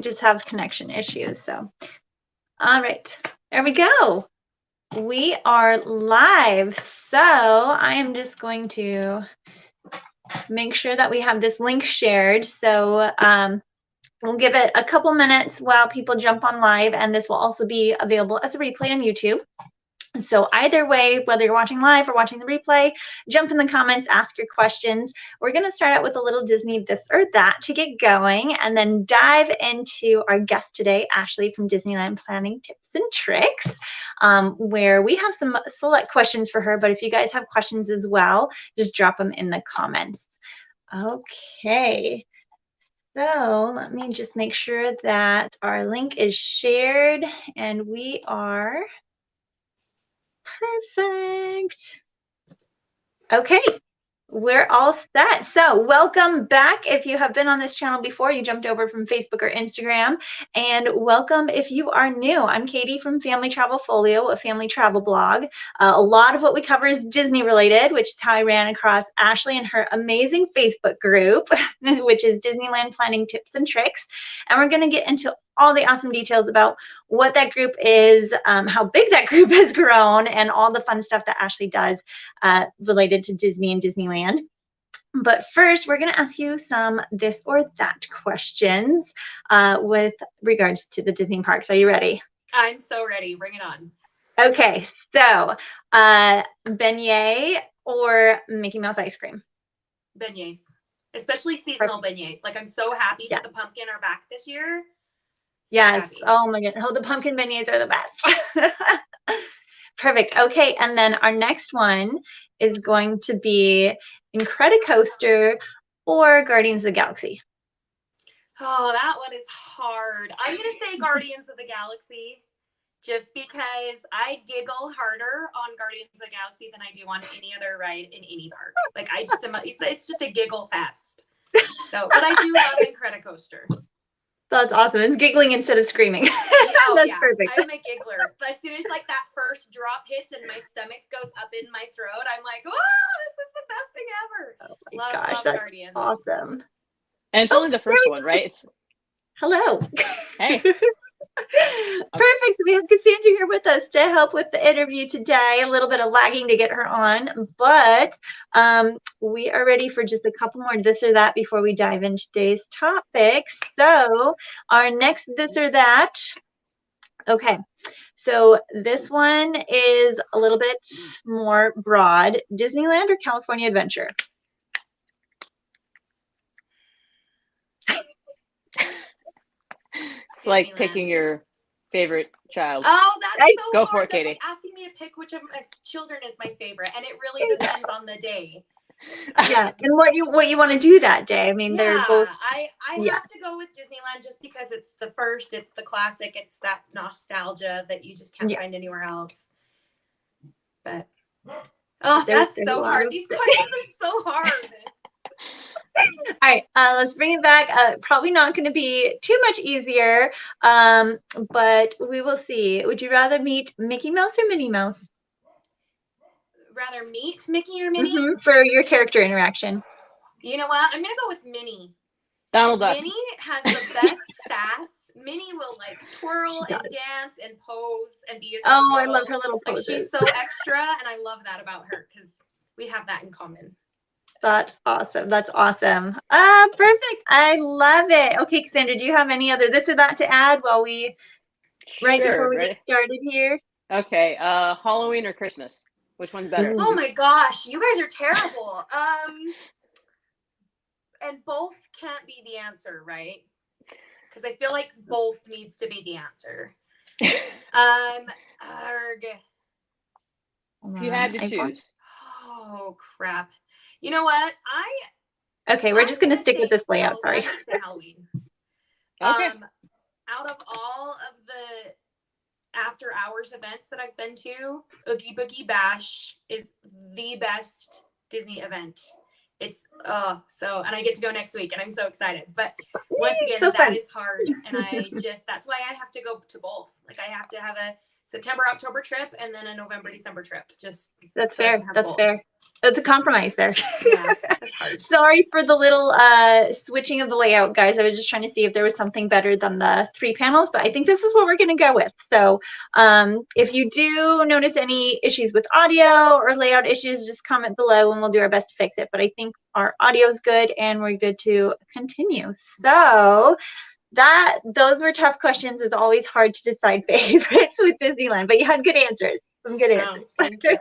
might just have connection issues. So, all right, there we go. We are live. So I am just going to make sure that we have this link shared. So we'll give it a couple minutes while people jump on live, and this will also be available as a replay on YouTube. So either way, whether you're watching live or watching the replay, jump in the comments, ask your questions. We're going to start out with a little Disney this or that to get going, and then dive into our guest today, Ashley from Disneyland Planning Tips and Tricks, where we have some select questions for her. But if you guys have questions as well, just drop them in the comments. Okay. So let me just make sure that our link is shared and we are perfect. Okay, we're all set. So welcome back. If you have been on this channel before, you jumped over from Facebook or Instagram, and welcome if you are new. I'm Katie from Family Travel Folio, a family travel blog. A lot of what we cover is Disney related, which is how I ran across Ashley and her amazing Facebook group, which is Disneyland Planning Tips and Tricks. And we're going to get into all the awesome details about what that group is, how big that group has grown, and all the fun stuff that Ashley does related to Disney and Disneyland. But first, we're going to ask you some this or that questions with regards to the Disney parks. Are you ready? I'm so ready. Bring it on. Okay, so beignet or Mickey Mouse ice cream? Beignets, especially seasonal beignets. Like, I'm so happy that the pumpkin are back this year. So yes. happy. Oh my goodness. Oh, the pumpkin beignets are the best. Perfect. Okay, and then our next one is going to be Incredicoaster or Guardians of the Galaxy. Oh, that one is hard. I'm going to say Guardians of the Galaxy, just because I giggle harder on Guardians of the Galaxy than I do on any other ride in any park. Like, I just am, it's just a giggle fest. So, but I do love Incredicoaster. That's awesome. It's giggling instead of screaming. Oh, That's yeah. perfect. I'm a giggler. But as soon as like that first drop hits and my stomach goes up in my throat, I'm like, oh, this is the best thing ever. Oh my gosh, that's Guardians. awesome. And it's only the first one, right? It's... Hello. Hey. Perfect. So we have Cassandra here with us to help with the interview today. A little bit of lagging to get her on, but we are ready for just a couple more this or that before we dive into today's topics. So our next this or that. Okay. So this one is a little bit more broad. Disneyland or California Adventure? It's like picking your favorite child. Oh, that's so Go hard. for it, Katie. Like asking me to pick which of my children is my favorite, and it really depends on the day. Yeah, and what you want to do that day. I mean, they're both. I have to go with Disneyland just because it's the first, it's the classic, it's that nostalgia that you just can't find anywhere else. But that's so hard. These questions are so hard. All right, let's bring it back. Probably not going to be too much easier, but we will see. Would you rather meet Mickey Mouse or Minnie Mouse? Rather meet Mickey or Minnie? For your character interaction. You know what? I'm going to go with Minnie. Donald Duck. Minnie has the best sass. Minnie will like twirl and dance and pose and be a I love her little poses. Like, she's so extra, and I love that about her because we have that in common. That's awesome. That's awesome. Perfect. I love it. Okay, Cassandra, do you have any other this or that to add while we before we get started here? Okay. Halloween or Christmas? Which one's better? Oh my gosh, you guys are terrible. And both can't be the answer, right? Because I feel like both needs to be the answer. Arg. If you had to choose. Oh crap. You know what? Okay, we're just gonna stick with this layout. Sorry. I'm gonna say Halloween. Okay. Out of all of the after hours events that I've been to, Oogie Boogie Bash is the best Disney event. It's and I get to go next week and I'm so excited. But once again, that is hard. And that's why I have to go to both. Like, I have to have a September, October trip and then a November, December trip. That's fair. That's fair. It's a compromise there. Yeah, that's hard. Sorry for the little switching of the layout, guys. I was just trying to see if there was something better than the 3 panels, but I think this is what we're going to go with. So if you do notice any issues with audio or layout issues, just comment below and we'll do our best to fix it. But I think our audio is good and we're good to continue. So those were tough questions. It's always hard to decide favorites with Disneyland, but you had good answers. Some good answers. Thank you.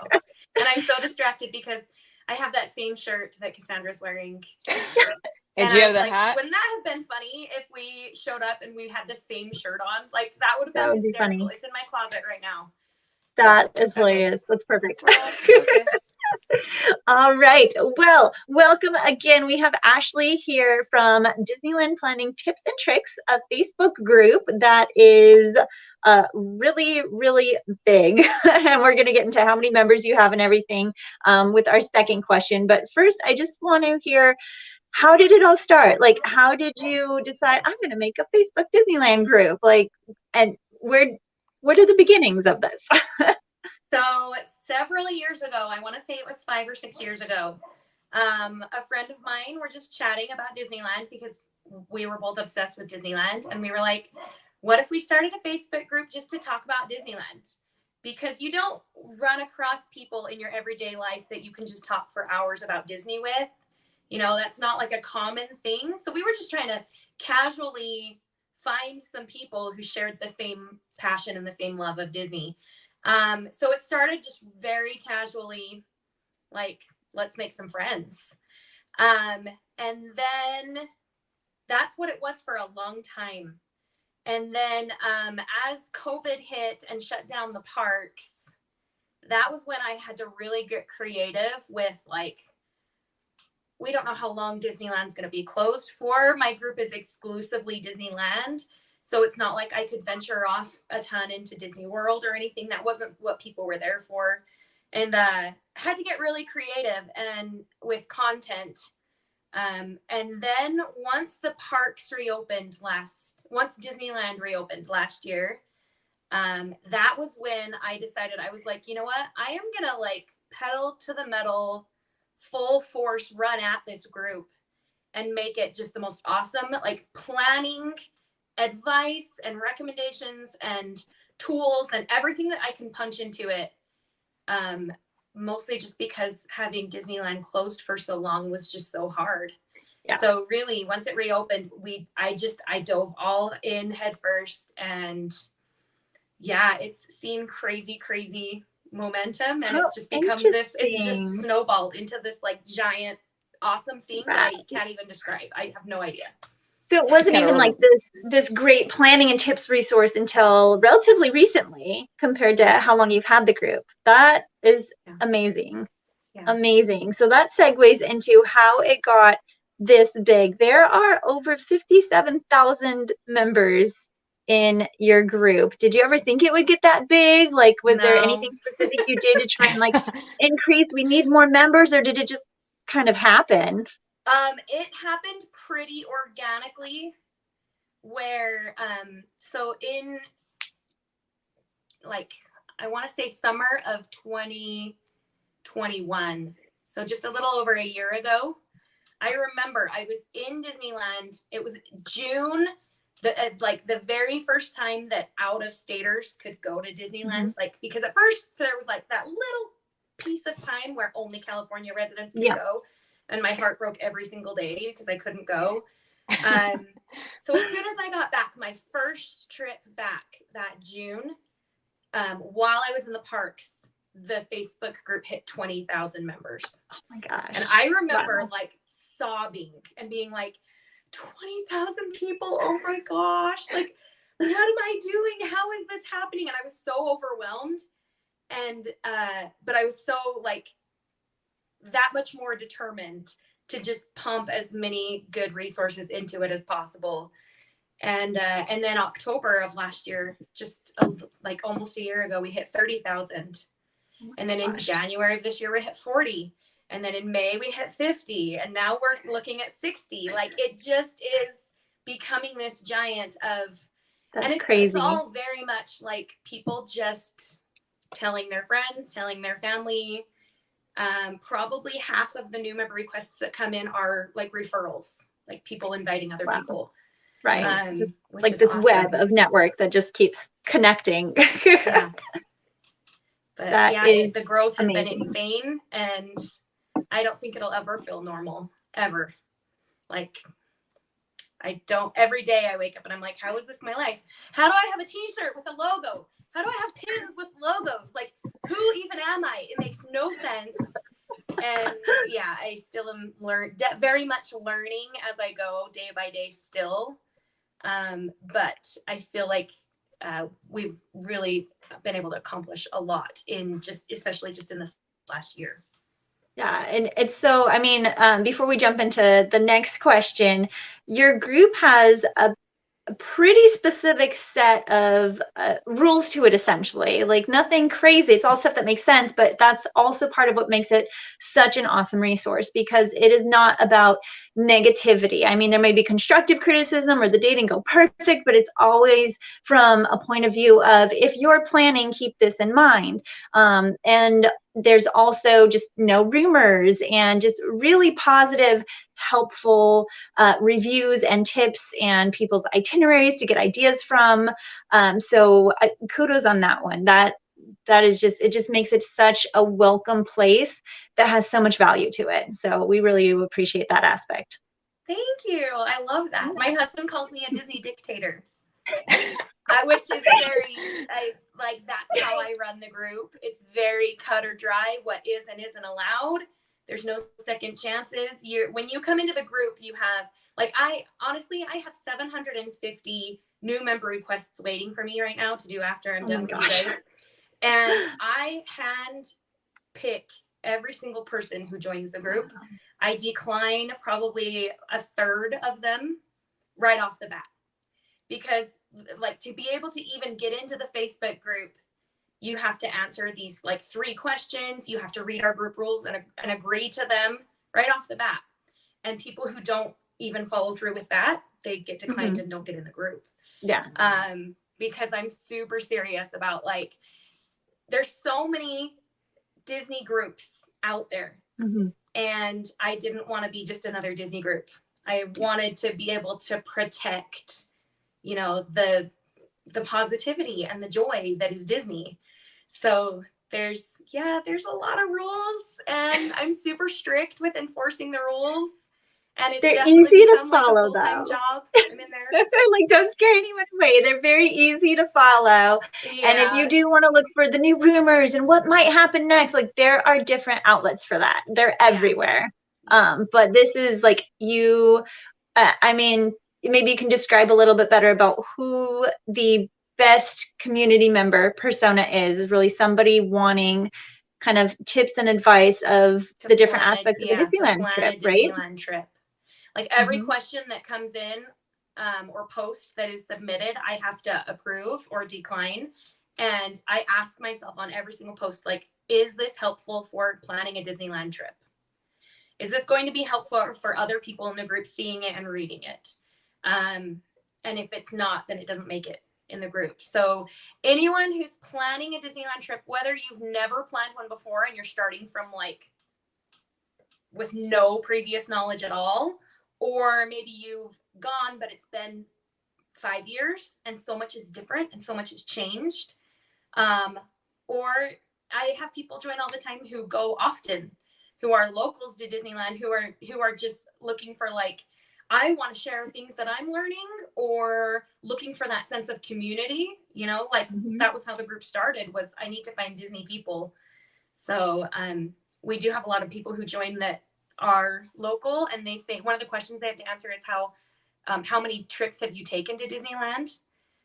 And I'm so distracted because I have that same shirt that Cassandra's wearing. And do you I have was the hat? Wouldn't that have been funny if we showed up and we had the same shirt on? Like that would have been That would be hysterical. funny. It's in my closet right now. That is hilarious. That's perfect. Focus. All right. Well, welcome again. We have Ashley here from Disneyland Planning Tips and Tricks, a Facebook group that is really, really big. And we're going to get into how many members you have and everything with our second question. But first, I just want to hear, how did it all start? Like, how did you decide, I'm going to make a Facebook Disneyland group? Like, and what are the beginnings of this? So several years ago, I want to say it was 5 or 6 years ago, a friend of mine were just chatting about Disneyland because we were both obsessed with Disneyland. And we were like, what if we started a Facebook group just to talk about Disneyland? Because you don't run across people in your everyday life that you can just talk for hours about Disney with. You know, that's not like a common thing. So we were just trying to casually find some people who shared the same passion and the same love of Disney. So it started just very casually, like, let's make some friends. And then that's what it was for a long time. And then as COVID hit and shut down the parks, that was when I had to really get creative with, like, we don't know how long Disneyland's going to be closed for. My group is exclusively Disneyland. So it's not like I could venture off a ton into Disney World or anything. That wasn't what people were there for. And had to get really creative and with content. And then once the parks reopened once Disneyland reopened last year, that was when I decided, I was like, you know what? I am going to like pedal to the metal, full force run at this group and make it just the most awesome, like planning, advice and recommendations and tools and everything that I can punch into it. Mostly just because having Disneyland closed for so long was just so hard. Yeah. So really, once it reopened, I dove all in head first, and yeah, it's seen crazy momentum, and it's just become it's just snowballed into this like giant, awesome thing that I can't even describe. I have no idea. So it wasn't even like this great planning and tips resource until relatively recently compared to how long you've had the group. That is amazing. Yeah. Amazing. So that segues into how it got this big. There are over 57,000 members in your group. Did you ever think it would get that big? Like, was there anything specific you did to try and like increase, we need more members, or did it just kind of happen? It happened pretty organically where, so in like, I want to say summer of 2021. So just a little over a year ago, I remember I was in Disneyland. It was June, the very first time that out of staters could go to Disneyland. Like, because at first there was like that little piece of time where only California residents could go. And my heart broke every single day because I couldn't go. So as soon as I got back, my first trip back that June, while I was in the parks, the Facebook group hit 20,000 members. Oh my gosh. And I remember like sobbing and being like, 20,000 people, oh my gosh, like, what am I doing? How is this happening? And I was so overwhelmed. And, but I was so like, that much more determined to just pump as many good resources into it as possible. And then October of last year, just like almost a year ago, we hit 30,000. And then in January of this year, we hit 40. And then in May, we hit 50. And now we're looking at 60. Like, it just is becoming this giant of, that's crazy. It's all very much like people just telling their friends, telling their family, Probably half of the new member requests that come in are like referrals, like people inviting other Wow. people. Right. Just Which like is this awesome. web of network that just keeps connecting. Yeah. But That yeah, is the growth has been amazing. insane, and I don't think it'll ever feel normal, ever. Like, I don't, every day I wake up and I'm like, how is this my life? How do I have a t-shirt with a logo? How do I have pins with logos? Like, who even am I? It makes no sense. And yeah, I still am very much learning as I go day by day still. But I feel like we've really been able to accomplish a lot in especially just in this last year. Yeah, and it's so, I mean, before we jump into the next question, your group has a pretty specific set of rules to it, essentially. Like nothing crazy. It's all stuff that makes sense, but that's also part of what makes it such an awesome resource, because it is not about negativity. I mean, there may be constructive criticism or the day didn't go perfect, but it's always from a point of view of, if you're planning, keep this in mind. And there's also just no rumors and just really positive, helpful reviews and tips and people's itineraries to get ideas from. So kudos on that one. That is just, it just makes it such a welcome place that has so much value to it. So we really appreciate that aspect. Thank you. I love that. My husband calls me a Disney dictator. Which is that's how I run the group. It's very cut or dry what is and isn't allowed. There's no second chances. When you come into the group, you have, like, I have 750 new member requests waiting for me right now to do after I'm done with you guys. And I hand pick every single person who joins the group. I decline probably a third of them right off the bat, because like, to be able to even get into the Facebook group, you have to answer these like 3 questions. You have to read our group rules and agree to them right off the bat. And people who don't even follow through with that, they get declined and don't get in the group. Yeah. Because I'm super serious about, like, there's so many Disney groups out there. And I didn't want to be just another Disney group. I wanted to be able to protect, you know, the positivity and the joy that is Disney. So there's a lot of rules, and I'm super strict with enforcing the rules. And it's they're definitely easy to become like a follow, full-time though. job. I'm in there. Like, don't scare anyone away. They're very easy to follow. Yeah. And if you do want to look for the new rumors and what might happen next, like, there are different outlets for that. They're everywhere. But this is like I mean, maybe you can describe a little bit better about who the best community member persona is really somebody wanting kind of tips and advice of the different aspects of the Disneyland trip, right? Disneyland trip. Like, every question that comes in or post that is submitted, I have to approve or decline. And I ask myself on every single post, like, is this helpful for planning a Disneyland trip? Is this going to be helpful for other people in the group seeing it and reading it? And if it's not, then it doesn't make it in the group. So anyone who's planning a Disneyland trip, whether you've never planned one before and you're starting from like with no previous knowledge at all, or maybe you've gone, but it's been 5 years and so much is different and so much has changed. Or I have people join all the time who go often, who are locals to Disneyland, who are just looking for, like, I want to share things that I'm learning, or looking for that sense of community, you know, like that was how the group started, was I need to find Disney people. So we do have a lot of people who join that are local, and they say, one of the questions they have to answer is how many trips have you taken to Disneyland?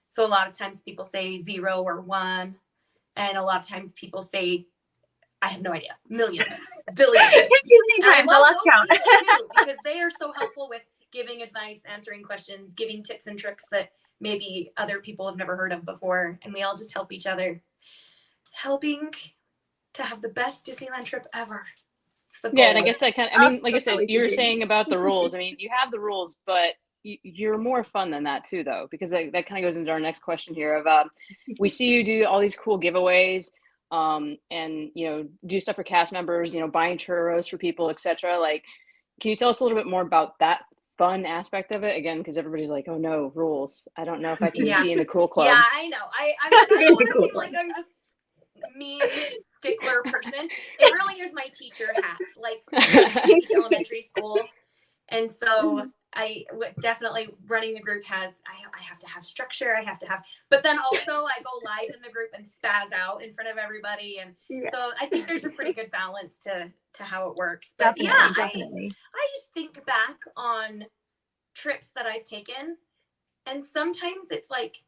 So a lot of times people say 0 or 1. And a lot of times people say, I have no idea, millions, billions. Too many times, I lost count. Too, because they are so helpful with giving advice, answering questions, giving tips and tricks that maybe other people have never heard of before. And we all just help each other, helping to have the best Disneyland trip ever. Yeah, and I guess like I said, you were saying about the rules. I mean, you have the rules, but you're more fun than that too, though, because that kind of goes into our next question here of we see you do all these cool giveaways. and do stuff for cast members, buying churros for people, etc. Like, can you tell us a little bit more about that fun aspect of it? Again, because everybody's like, oh no, rules. I don't know if I can be in the cool club. Yeah, I know. I don't want to feel like I'm this mean stickler person. It really is my teacher hat. Like, I teach elementary school, and so definitely running the group I have to have structure. But then also I go live in the group and spaz out in front of everybody, and so I think there's a pretty good balance to how it works. But definitely. I just think back on trips that I've taken, and sometimes it's like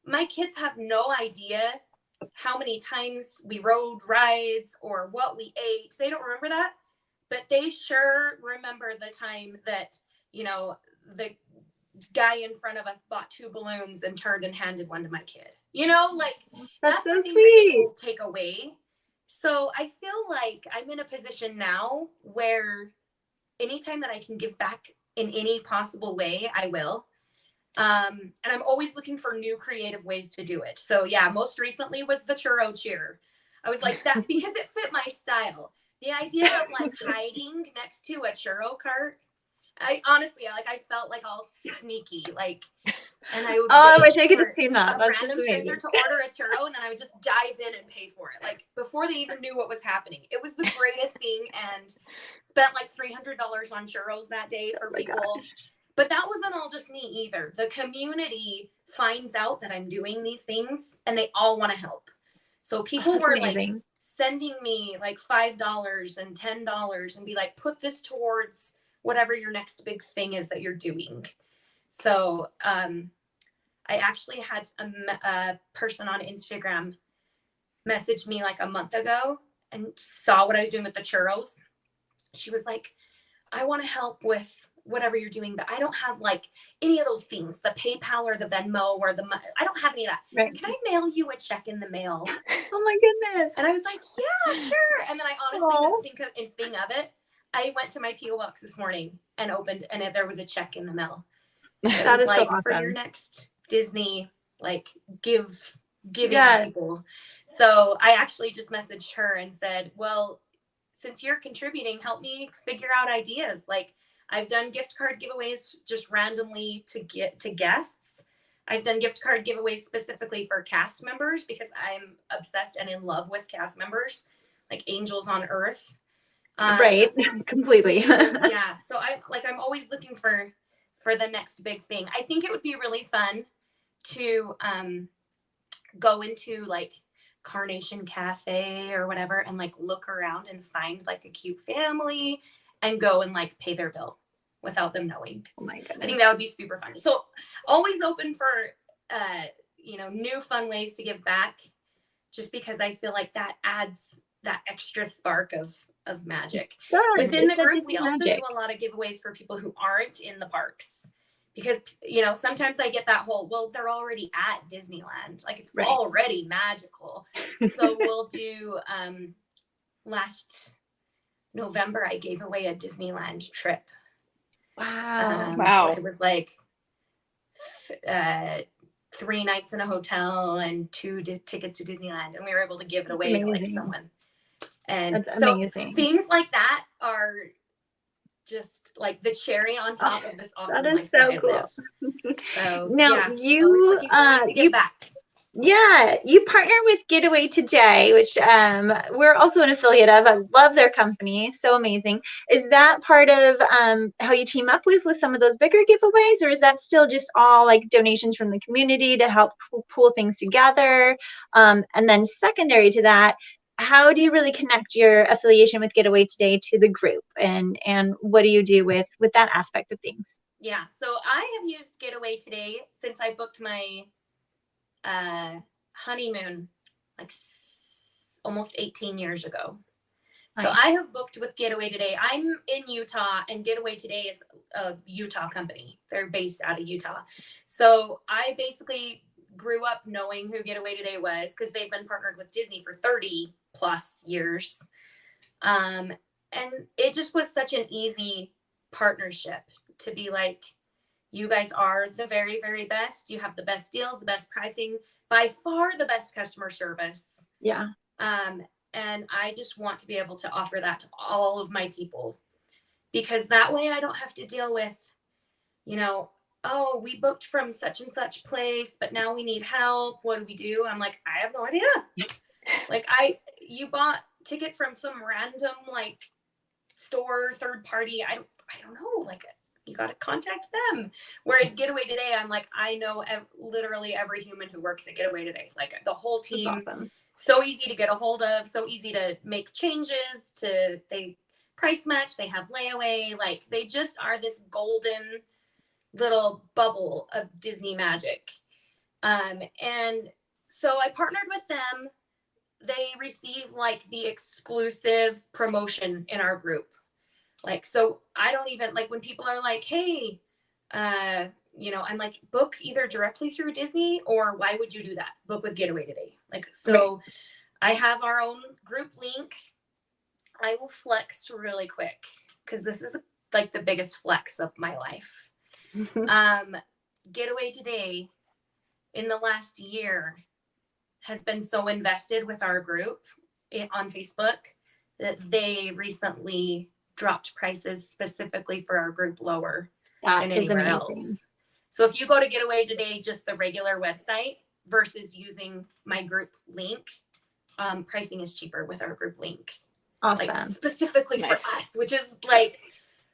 my kids have no idea how many times we rode rides or what we ate. They don't remember that, but they sure remember the time that, the guy in front of us bought 2 balloons and turned and handed one to my kid. That's so the thing sweet. that they will take away. So I feel like I'm in a position now where anytime that I can give back in any possible way, I will. And I'm always looking for new creative ways to do it. So yeah, most recently was the churro cheer. I was like that because it fit my style. The idea of like hiding next to a churro cart. I honestly, I felt like all sneaky, and I would. Oh, I wish I could have seen that. A That's random stranger to order a churro, and then I would just dive in and pay for it, before they even knew what was happening. It was the greatest thing, and spent like $300 on churros that day for people. Gosh. But that wasn't all just me either. The community finds out that I'm doing these things, and they all want to help. So people were amazing. Sending me like $5 and $10 and be like, put this towards whatever your next big thing is that you're doing. So I actually had a person on Instagram message me like a month ago and saw what I was doing with the churros. She was like, I want to help with whatever you're doing, but I don't have like any of those things, the PayPal or the Venmo or I don't have any of that. Right. Can I mail you a check in the mail? Oh my goodness. And I was like, yeah, sure. And then I honestly didn't think of anything of it. I went to my P.O. box this morning and opened, and there was a check in the mail. That is like, so awesome. For your next Disney, giving people. So I actually just messaged her and said, well, since you're contributing, help me figure out ideas. I've done gift card giveaways just randomly to get to guests. I've done gift card giveaways specifically for cast members because I'm obsessed and in love with cast members, like angels on earth. Right. Completely. Yeah. So I'm always looking for the next big thing. I think it would be really fun to go into Carnation Cafe or whatever and look around and find a cute family and go and pay their bill without them knowing. Oh my goodness. I think that would be super fun. So always open for new fun ways to give back, just because I feel like that adds that extra spark of magic. Within the group, we also do a lot of giveaways for people who aren't in the parks. Because, sometimes I get that whole, well, they're already at Disneyland. It's right. Already magical. So we'll do, last November, I gave away a Disneyland trip. Wow. Wow. It was 3 nights in a hotel and 2 tickets to Disneyland. And we were able to give it away to someone. And that's so amazing. Things like that are just the cherry on top of this awesome that is life so cool. So now you partner with Getaway Today, which we're also an affiliate of. I love their company, so amazing. Is that part of how you team up with some of those bigger giveaways, or is that still just all donations from the community to help pull things together? And then secondary to that, how do you really connect your affiliation with Getaway Today to the group, and what do you do with that aspect of things? Yeah, so I have used Getaway Today since I booked my honeymoon almost 18 years ago. Nice. So I have booked with Getaway Today. I'm in Utah, and Getaway Today is a Utah company. They're based out of Utah. So I basically grew up knowing who Getaway Today was because they've been partnered with Disney for 30 plus years. And it just was such an easy partnership to be you guys are the very, very best. You have the best deals, the best pricing, by far the best customer service. Yeah. And I just want to be able to offer that to all of my people, because that way I don't have to deal with, oh, we booked from such and such place, but now we need help. What do we do? I'm like, I have no idea. Like you bought ticket from some random like store, third party. I don't know. Like, you got to contact them. Whereas Getaway Today, I'm like, I know literally every human who works at Getaway Today, like the whole team. Awesome. So easy to get a hold of, so easy to make changes they price match, they have layaway, like they just are this golden little bubble of Disney magic. And so I partnered with them. They receive like the exclusive promotion in our group. Like, so I don't even, like, when people are like, hey, I'm like, book either directly through Disney, or why would you do that? Book with Getaway Today. Like, so right. I have our own group link. I will flex really quick, because this is like the biggest flex of my life. Getaway Today in the last year has been so invested with our group on Facebook that they recently dropped prices specifically for our group lower than anywhere else. So if you go to Getaway Today, just the regular website versus using my group link, pricing is cheaper with our group link. Awesome. Like specifically for us, which is like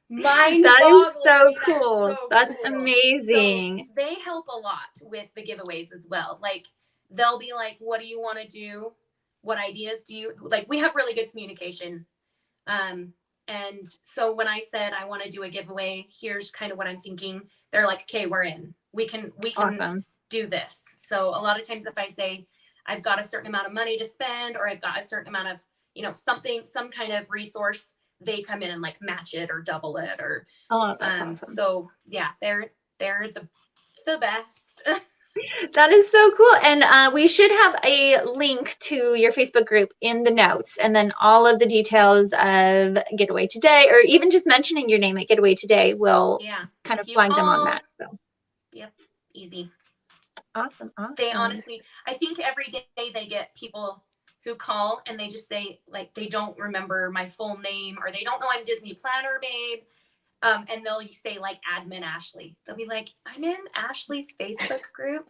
mind-boggling. That is so cool. That's cool. Amazing. So they help a lot with the giveaways as well. Like, they'll be like, what do you want to do? What ideas do you like? We have really good communication. And so when I said I want to do a giveaway, here's kind of what I'm thinking. They're like, okay, we're in. We can awesome. Do this. So a lot of times if I say I've got a certain amount of money to spend, or I've got a certain amount of, some kind of resource, they come in and like match it or double it or. Oh, that's awesome. So yeah, they're the best. That is so cool. And we should have a link to your Facebook group in the notes, and then all of the details of Getaway Today, or even just mentioning your name at Getaway Today will kind of flag them on that. So. Yep. Easy. Awesome. They honestly, I think every day they get people who call and they just say, like, they don't remember my full name, or they don't know I'm Disney Planner Babe. And they'll say like admin Ashley. They'll be like, I'm in Ashley's Facebook group.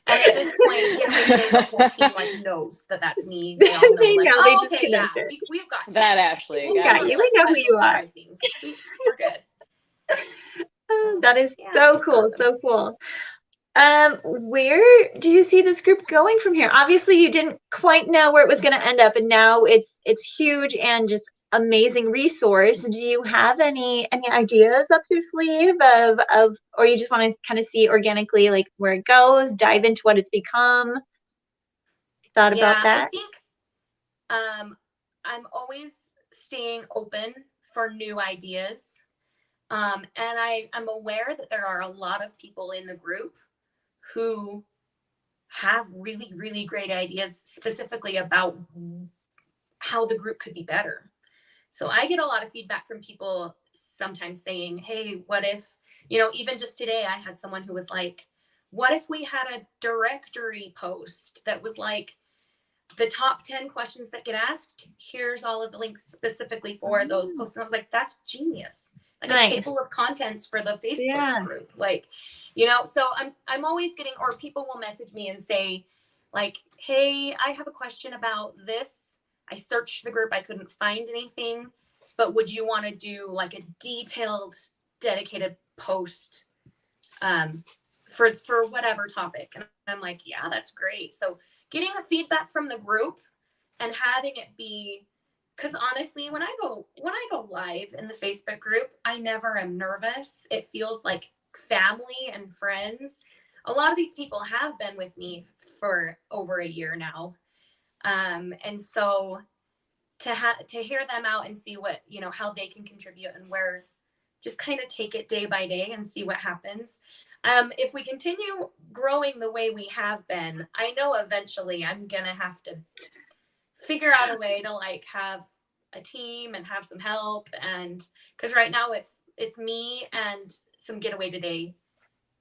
And at this point, Getaway Today, the whole team like knows that that's me. They all know, like, oh, okay, yeah, we've got you. That Ashley. We got you. We know who you are. We're good. That is so cool. Awesome. So cool. Where do you see this group going from here? Obviously, you didn't quite know where it was going to end up, and now it's huge and just amazing resource. Do you have any ideas up your sleeve of or you just want to kind of see organically like where it goes, dive into what it's become? Thought about that? I think I'm always staying open for new ideas. And I'm aware that there are a lot of people in the group who have really, really great ideas specifically about how the group could be better. So I get a lot of feedback from people sometimes saying, hey, what if, even just today, I had someone who was like, what if we had a directory post that was like the top 10 questions that get asked? Here's all of the links specifically for those posts. And I was like, that's genius. Like a table of contents for the Facebook group. Like, so I'm always getting, or people will message me and say like, hey, I have a question about this. I searched the group, I couldn't find anything, but would you want to do like a detailed, dedicated post for whatever topic? And I'm like, yeah, that's great. So getting a feedback from the group and having it be, because honestly, when I go live in the Facebook group, I never am nervous. It feels like family and friends. A lot of these people have been with me for over a year now. And so to hear them out and see what, how they can contribute and where, just kind of take it day by day and see what happens. If we continue growing the way we have been, I know eventually I'm going to have to figure out a way to like have a team and have some help. And cause right now it's me and some Getaway Today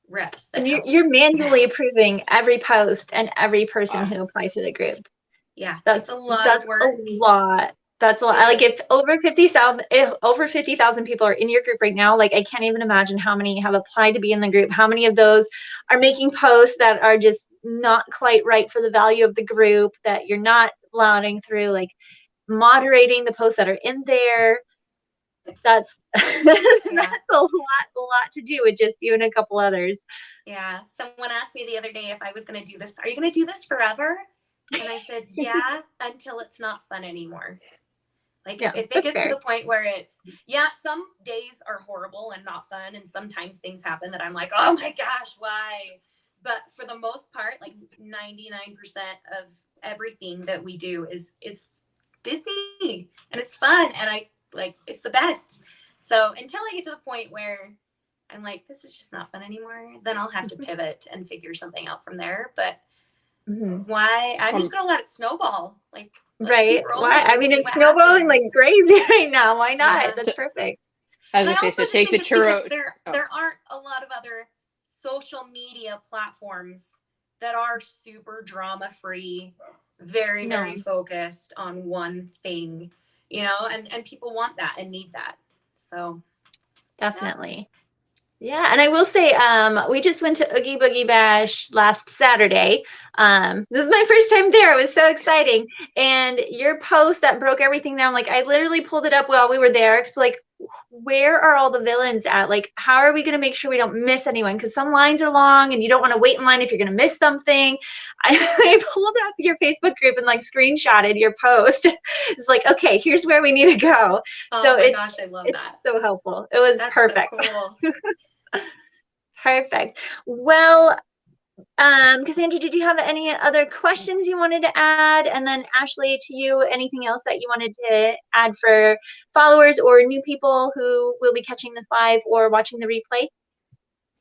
reps. And you're manually approving every post and every person who applies to the group. Yeah, That's it's a lot that's of work. a lot. That's a lot. It Like is. if over 50,000 people are in your group right now, like I can't even imagine how many have applied to be in the group. How many of those are making posts that are just not quite right for the value of the group, that you're not allowing through, like moderating the posts that are in there. That's that's a lot to do with just you and a couple others. Yeah. Someone asked me the other day if I was going to do this. Are you going to do this forever? And I said, yeah, until it's not fun anymore. Like Yeah, if it that's gets to fair. the point where it's, yeah, some days are horrible and not fun. And sometimes things happen that I'm like, oh my gosh, why? But for the most part, like 99% of everything that we do is Disney, and it's fun. And I like, it's the best. So until I get to the point where I'm like, this is just not fun anymore, then I'll have to pivot and figure something out from there. But why? I'm just going to let it snowball. Like, right. Why? I mean, it's snowballing like crazy right now. Why not? Yeah. That's perfect. As I say, so take the churro. There aren't a lot of other social media platforms that are super drama free, very, very focused on one thing, you know, and people want that and need that. So definitely. Yeah, and I will say, we just went to Oogie Boogie Bash last Saturday. This is my first time there. It was so exciting. And your post that broke everything down, like I literally pulled it up while we were there. So like, where are all the villains at? Like, how are we going to make sure we don't miss anyone? Because some lines are long and you don't want to wait in line if you're going to miss something. I pulled up your Facebook group and like screenshotted your post. It's like, okay, here's where we need to go. Oh so my gosh, I love that. So helpful. It was perfect. So cool. Perfect. Well, Cassandra, did you have any other questions you wanted to add? And then Ashley, to you, anything else that you wanted to add for followers or new people who will be catching this live or watching the replay?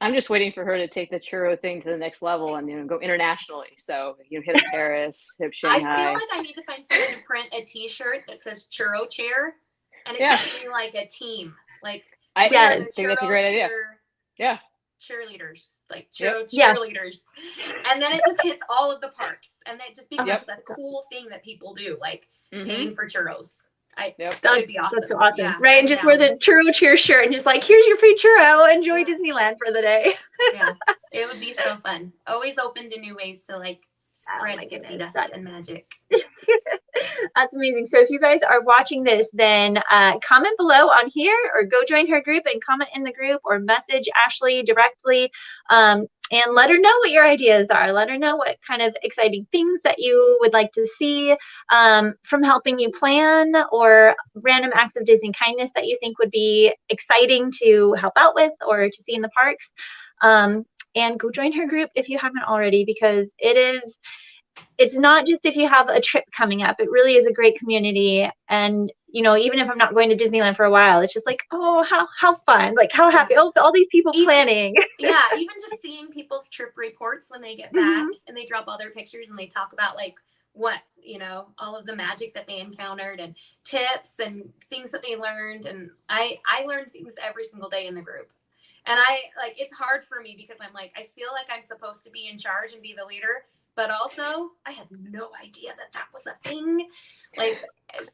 I'm just waiting for her to take the churro thing to the next level and, you know, go internationally. So, you know, hit up Paris, hit Shanghai. I feel like I need to find someone to print a T-shirt that says churro cheer, and it could be like a team. Like I think that's a great idea. Yeah. Cheerleaders, like cheerleaders. And then it just hits all of the parks, and it just becomes a cool thing that people do, like paying for churros. That would be awesome. That's awesome. Yeah, right. And just wear the churro cheer shirt and just like, here's your free churro. Enjoy Disneyland for the day. Yeah. It would be so fun. Always open to new ways to like spread pixie dust and magic. That's amazing. So if you guys are watching this, then comment below on here or go join her group and comment in the group or message Ashley directly and let her know what your ideas are. Let her know what kind of exciting things that you would like to see from helping you plan, or random acts of Disney kindness that you think would be exciting to help out with or to see in the parks. And go join her group if you haven't already, because it's not just if you have a trip coming up. It really is a great community. And, you know, even if I'm not going to Disneyland for a while, it's just like, oh, how fun, like how happy, all these people planning. Yeah, even just seeing people's trip reports when they get back and they drop all their pictures and they talk about like what, you know, all of the magic that they encountered and tips and things that they learned. And I learned things every single day in the group. And it's hard for me because I'm like, I feel like I'm supposed to be in charge and be the leader, but also I had no idea that was a thing. Like,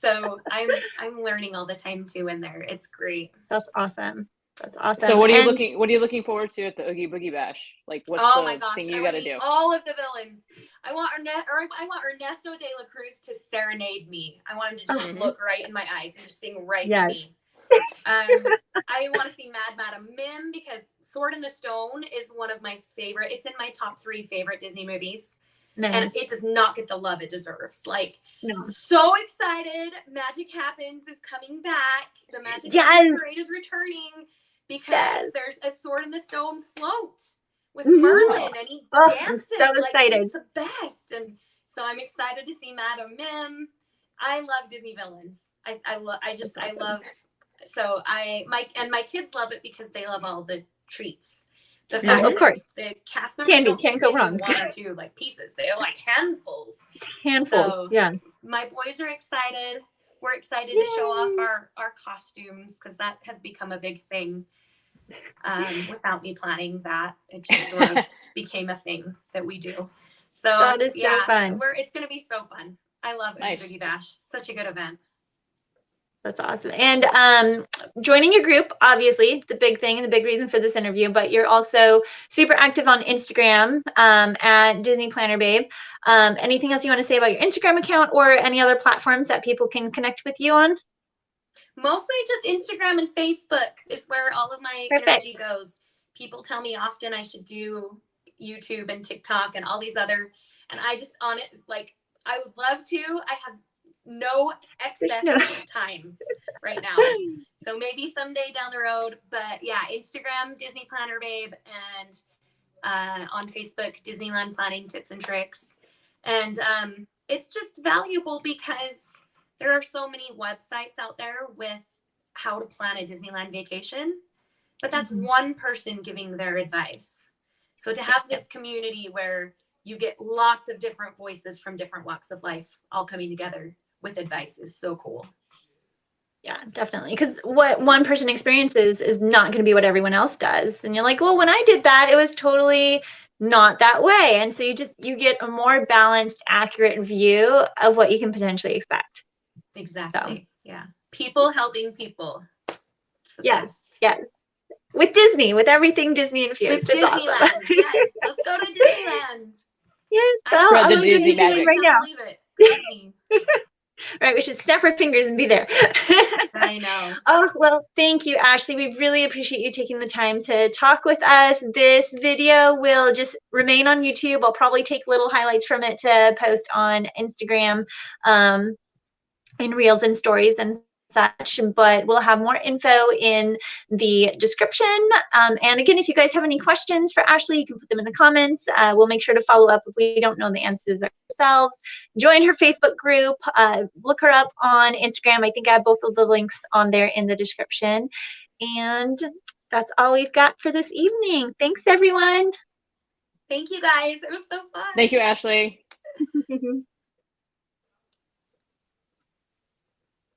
so I'm learning all the time too in there. It's great. That's awesome. That's awesome. So what are you looking forward to at the Oogie Boogie Bash? Like, what's the thing you got to do? All of the villains. I want Ernesto de la Cruz to serenade me. I want him to just look right in my eyes and just sing right to me. I want to see Mad Madam Mim because Sword in the Stone is one of my favorite. It's in my top 3 favorite Disney movies. Nice. And it does not get the love it deserves. Like, so excited. Magic Happens is coming back. The Magic Happens Parade is returning because there's a Sword in the Stone float with Merlin, and he dances. I'm so excited. He's the best. And so I'm excited to see Madam Mim. I love Disney villains. I love. So my kids love it because they love all the treats. The fact of course, the cast members can't go wrong. 1 or 2 like pieces. They are like handfuls. So, my boys are excited. We're excited to show off our costumes because that has become a big thing. Without me planning that, it just sort of became a thing that we do. So that is so fun. It's gonna be so fun. I love Oogie Nice. Boogie Bash. Such a good event. That's awesome. And joining your group, obviously, the big thing and the big reason for this interview, but you're also super active on Instagram at Disney Planner Babe. Anything else you want to say about your Instagram account or any other platforms that people can connect with you on? Mostly just Instagram and Facebook is where all of my energy goes. People tell me often I should do YouTube and TikTok and all these other, and I just on it, like, I would love to. I have no excess time right now. So maybe someday down the road, but yeah, Instagram, Disney Planner Babe, and on Facebook, Disneyland Planning Tips and Tricks. And it's just valuable because there are so many websites out there with how to plan a Disneyland vacation, but that's one person giving their advice. So to have this community where you get lots of different voices from different walks of life all coming together with advice is so cool. Yeah, definitely. Because what one person experiences is not going to be what everyone else does. And you're like, well, when I did that, it was totally not that way. And so you get a more balanced, accurate view of what you can potentially expect. Exactly. So. Yeah. People helping people. Yes. Yes. With Disney, with everything Disney infused. With Disneyland. Awesome. Yes. Let's go to Disneyland. Yes. So spread the Disney magic right now. Believe it. Crazy. Right, we should snap our fingers and be there. I know. Oh, well, thank you, Ashley. We really appreciate you taking the time to talk with us. This video will just remain on YouTube. I'll probably take little highlights from it to post on Instagram in Reels and Stories and such, but we'll have more info in the description. And again, if you guys have any questions for Ashley, you can put them in the comments. We'll make sure to follow up if we don't know the answers ourselves. Join her Facebook group. Look her up on Instagram. I think I have both of the links on there in the description. And that's all we've got for this evening. Thanks, everyone. Thank you, guys. It was so fun. Thank you, Ashley.